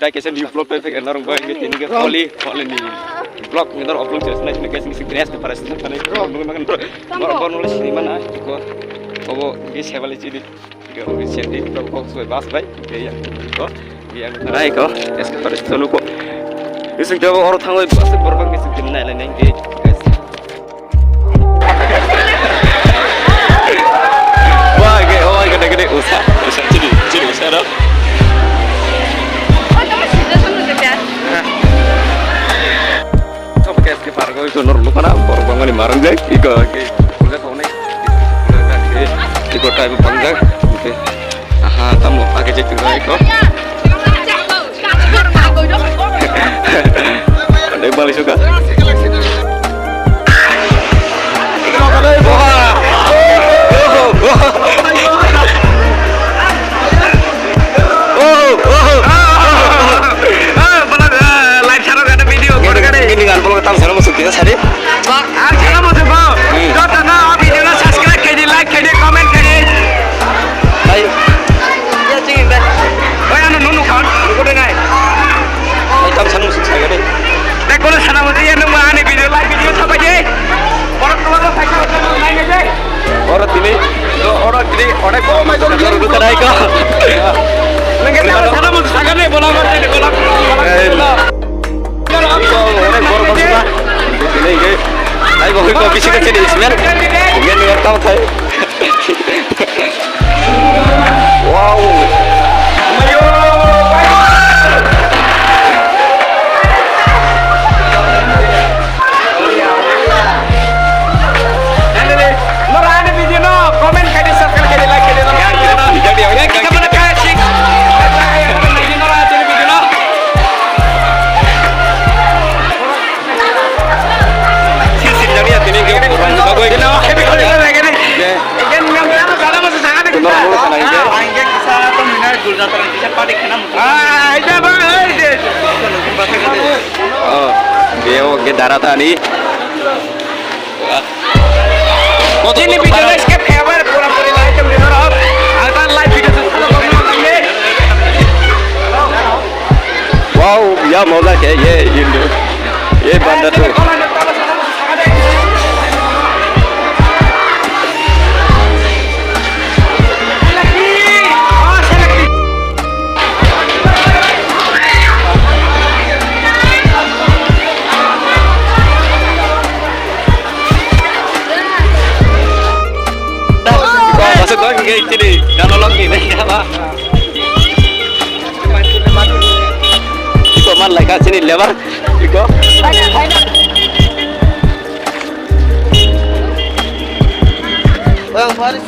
kai kesen di vlog pe ke narong ba ngi tin ke oli ni vlog ngi nar upload jes na ni kesen si grass ke paras tan kan makan bor nulis ni mana ko obo ge sebali ci di ke obi sendi ko so bas bai ke ya ko ya rai ko es ke paras tonu ko ising jawa oro thangoi bas borbang ke sin nai lai nai ge wah ge oh gede usah jadi usah dah. Ke pargo itu nor lupa na por bangun marang deh iko udah kau nih iko type bangga oke aha tamu pakai cek juga iko ada balik juga ini kan kalau kita sana masuk kita sari sana masuk bang jota na abi jangan subscribe kayak di like kayak di comment kayak di ayo ya cingin deh oh yang nunu kan nunggu deh ngai kita sana masuk saya deh deh kalau sana masuk ya nunggu ane video like video apa aja orang tua lo saya kalau naik aja orang ini orang kau macam orang itu terakhir kau mungkin kalau sana masuk saya deh bola macam deh bola Ay, voy con bicicleta de Ismael. Bien, no estamos ahí. Wow. Oke, daratan nih. Ini video skip cover pura-pura live jam di luar. Akan live video ini. Wow, ya mau lah kayak ini. Ye bandar tuh. Masuk kau ke sini, dah nolong ni apa? Iko man lagi sini lebar, iko. Bang Faris,